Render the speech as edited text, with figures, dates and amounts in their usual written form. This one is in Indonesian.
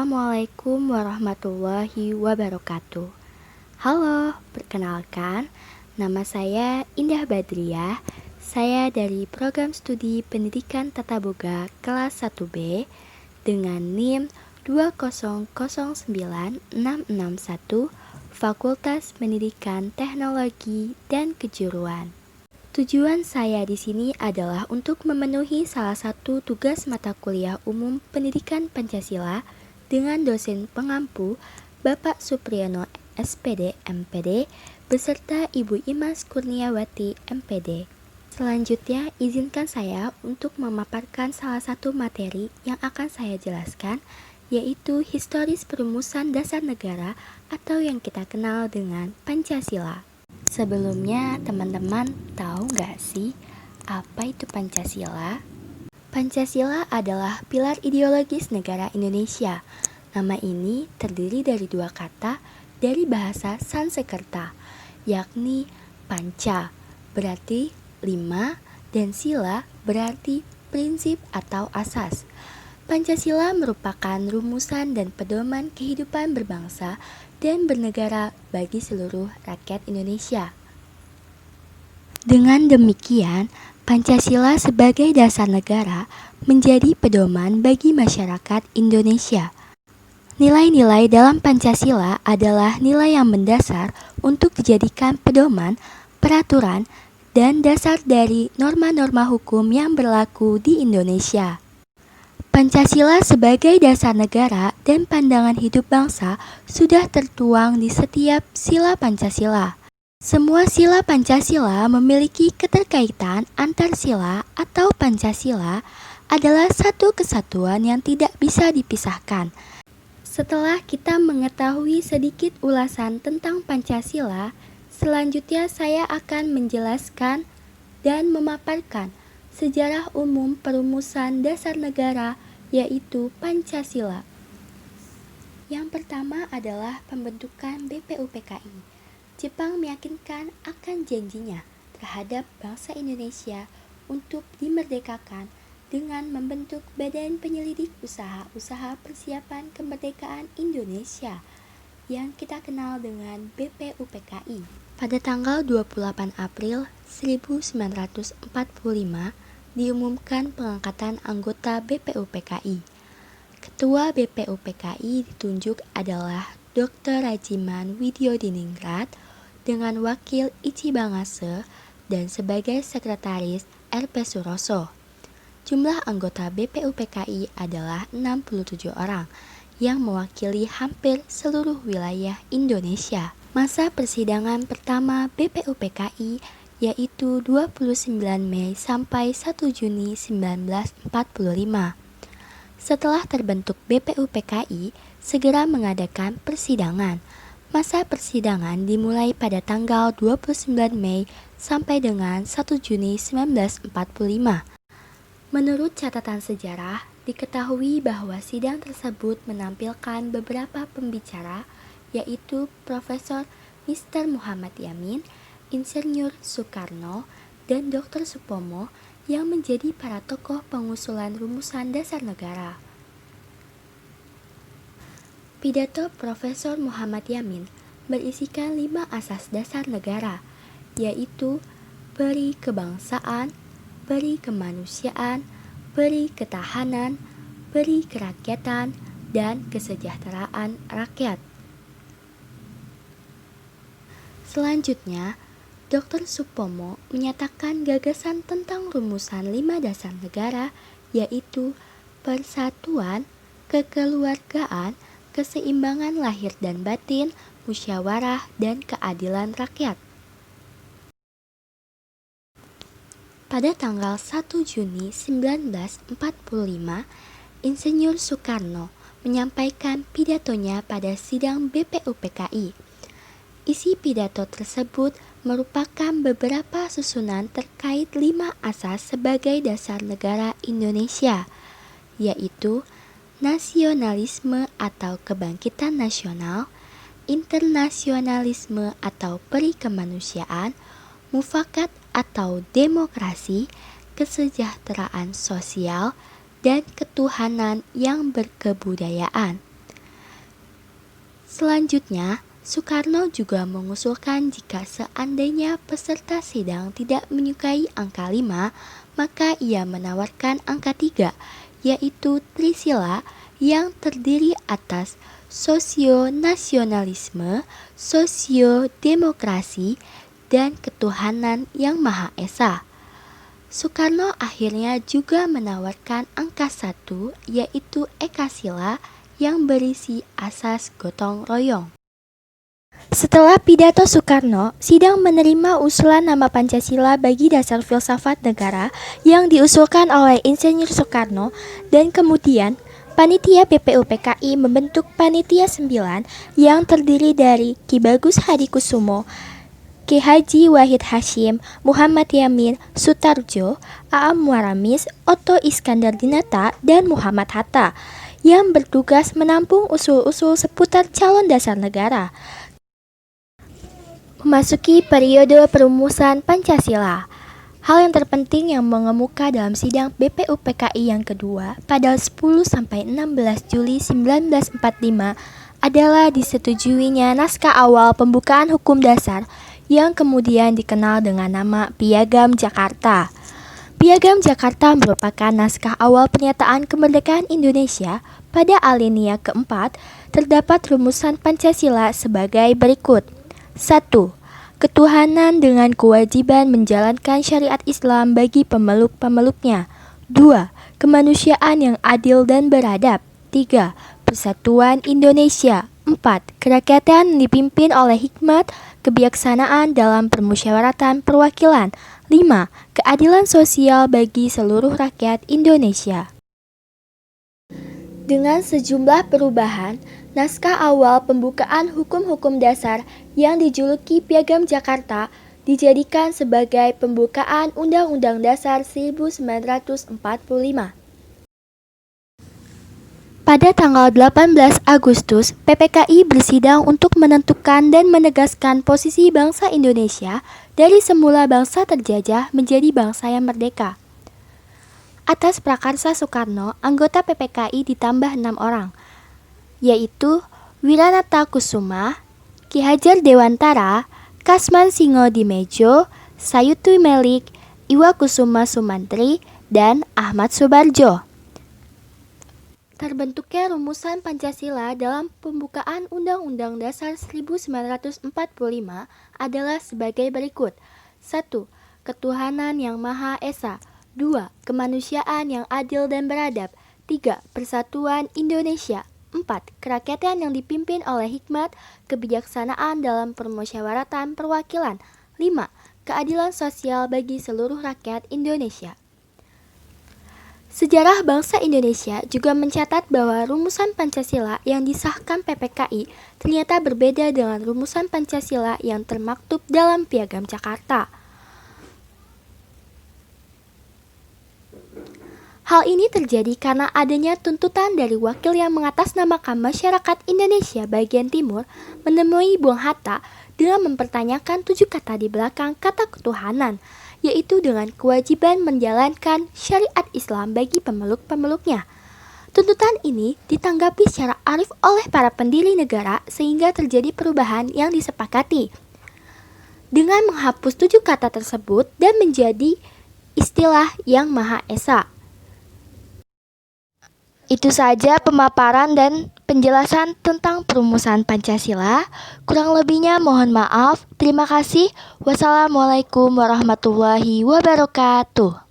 Assalamualaikum warahmatullahi wabarakatuh. Halo, perkenalkan, nama saya Indah Badriah. Saya dari Program Studi Pendidikan Tata Boga kelas 1B dengan NIM 2009661 Fakultas Pendidikan Teknologi dan Kejuruan. Tujuan saya di sini adalah untuk memenuhi salah satu tugas mata kuliah umum Pendidikan Pancasila dengan dosen pengampu Bapak Supriyono SPD MPD beserta Ibu Imas Kurniawati MPD. Selanjutnya, izinkan saya untuk memaparkan salah satu materi yang akan saya jelaskan, yaitu historis perumusan dasar negara atau yang kita kenal dengan Pancasila. Sebelumnya, teman-teman tahu nggak sih apa itu Pancasila? Pancasila adalah pilar ideologis negara Indonesia. Nama ini terdiri dari dua kata dari bahasa Sanskerta, yakni panca berarti 5 dan sila berarti prinsip atau asas. Pancasila merupakan rumusan dan pedoman kehidupan berbangsa dan bernegara bagi seluruh rakyat Indonesia. Dengan demikian, Pancasila sebagai dasar negara menjadi pedoman bagi masyarakat Indonesia. Nilai-nilai dalam Pancasila adalah nilai yang mendasar untuk dijadikan pedoman, peraturan, dan dasar dari norma-norma hukum yang berlaku di Indonesia. Pancasila sebagai dasar negara dan pandangan hidup bangsa sudah tertuang di setiap sila Pancasila. Semua sila Pancasila memiliki keterkaitan antar sila atau Pancasila adalah satu kesatuan yang tidak bisa dipisahkan. Setelah kita mengetahui sedikit ulasan tentang Pancasila, selanjutnya saya akan menjelaskan dan memaparkan sejarah umum perumusan dasar negara, yaitu Pancasila. Yang pertama adalah pembentukan BPUPKI. Jepang meyakinkan akan janjinya terhadap bangsa Indonesia untuk dimerdekakan dengan membentuk Badan Penyelidik Usaha-Usaha Persiapan Kemerdekaan Indonesia yang kita kenal dengan BPUPKI. Pada tanggal 28 April 1945, diumumkan pengangkatan anggota BPUPKI. Ketua BPUPKI ditunjuk adalah Dr. Rajiman Widyodiningrat dengan wakil Ichi Bangase dan sebagai sekretaris RP Suroso. Jumlah anggota BPUPKI adalah 67 orang yang mewakili hampir seluruh wilayah Indonesia. Masa persidangan pertama BPUPKI yaitu 29 Mei sampai 1 Juni 1945. Setelah terbentuk BPUPKI, segera mengadakan persidangan. Masa persidangan dimulai pada tanggal 29 Mei sampai dengan 1 Juni 1945. Menurut catatan sejarah, diketahui bahwa sidang tersebut menampilkan beberapa pembicara, yaitu Profesor Mr. Muhammad Yamin, Insinyur Soekarno, dan Dr. Supomo yang menjadi para tokoh pengusulan rumusan dasar negara. Pidato Profesor Muhammad Yamin berisikan 5 asas dasar negara, yaitu peri kebangsaan, peri kemanusiaan, peri ketahanan, peri kerakyatan, dan kesejahteraan rakyat. Selanjutnya, Dr. Supomo menyatakan gagasan tentang rumusan 5 dasar negara, yaitu persatuan, kekeluargaan, keseimbangan lahir dan batin, musyawarah, dan keadilan rakyat. Pada tanggal 1 Juni 1945, Insinyur Soekarno menyampaikan pidatonya pada sidang BPUPKI. Isi pidato tersebut merupakan beberapa susunan terkait 5 asas sebagai dasar negara Indonesia, yaitu nasionalisme atau kebangkitan nasional, internasionalisme atau peri kemanusiaan, mufakat atau demokrasi, kesejahteraan sosial, dan ketuhanan yang berkebudayaan. Selanjutnya, Soekarno juga mengusulkan jika seandainya peserta sidang tidak menyukai angka 5, maka ia menawarkan angka 3, yaitu Trisila yang terdiri atas sosio-nasionalisme, sosio-demokrasi, dan ketuhanan yang Maha Esa. Soekarno akhirnya juga menawarkan angka 1, yaitu Ekasila yang berisi asas gotong royong. Setelah pidato Soekarno, sidang menerima usulan nama Pancasila bagi dasar filsafat negara yang diusulkan oleh Insinyur Soekarno, dan kemudian Panitia BPUPKI membentuk Panitia 9 yang terdiri dari Ki Bagus Hadikusumo, Ki Haji Wahid Hasyim, Muhammad Yamin Sutarjo, Aam Waramis, Otto Iskandar Dinata, dan Muhammad Hatta, yang bertugas menampung usul-usul seputar calon dasar negara. Memasuki periode perumusan Pancasila, hal yang terpenting yang mengemuka dalam sidang BPUPKI yang kedua pada 10-16 Juli 1945 adalah disetujuinya naskah awal pembukaan hukum dasar yang kemudian dikenal dengan nama Piagam Jakarta. Piagam Jakarta merupakan naskah awal pernyataan kemerdekaan Indonesia. Pada alinea keempat, terdapat rumusan Pancasila sebagai berikut. 1. Ketuhanan dengan kewajiban menjalankan syariat Islam bagi pemeluk-pemeluknya. 2. Kemanusiaan yang adil dan beradab. 3. Persatuan Indonesia. 4. Kerakyatan dipimpin oleh hikmat, kebijaksanaan dalam permusyawaratan perwakilan. 5. Keadilan sosial bagi seluruh rakyat Indonesia. Dengan sejumlah perubahan, naskah awal pembukaan hukum-hukum dasar yang dijuluki Piagam Jakarta dijadikan sebagai pembukaan Undang-Undang Dasar 1945. Pada tanggal 18 Agustus, PPKI bersidang untuk menentukan dan menegaskan posisi bangsa Indonesia dari semula bangsa terjajah menjadi bangsa yang merdeka. Atas prakarsa Soekarno, anggota PPKI ditambah 6 orang, yaitu Wiranata Kusuma, Ki Hajar Dewantara, Kasman Singo-Dimejo, Sayuti Melik, Iwa Kusuma Sumantri, dan Ahmad Subarjo. Terbentuknya rumusan Pancasila dalam pembukaan Undang-Undang Dasar 1945 adalah sebagai berikut. 1. Ketuhanan yang Maha Esa. 2. Kemanusiaan yang adil dan beradab. 3. Persatuan Indonesia. 4. Kerakyatan yang dipimpin oleh hikmat, kebijaksanaan dalam permusyawaratan perwakilan. 5. Keadilan sosial bagi seluruh rakyat Indonesia. Sejarah bangsa Indonesia juga mencatat bahwa rumusan Pancasila yang disahkan PPKI ternyata berbeda dengan rumusan Pancasila yang termaktub dalam Piagam Jakarta. Hal ini terjadi karena adanya tuntutan dari wakil yang mengatasnamakan masyarakat Indonesia bagian timur menemui Bung Hatta dengan mempertanyakan 7 kata di belakang kata ketuhanan, yaitu dengan kewajiban menjalankan syariat Islam bagi pemeluk-pemeluknya. Tuntutan ini ditanggapi secara arif oleh para pendiri negara sehingga terjadi perubahan yang disepakati dengan menghapus 7 kata tersebut dan menjadi istilah yang Maha Esa. Itu saja pemaparan dan penjelasan tentang perumusan Pancasila. Kurang lebihnya mohon maaf. Terima kasih. Wassalamualaikum warahmatullahi wabarakatuh.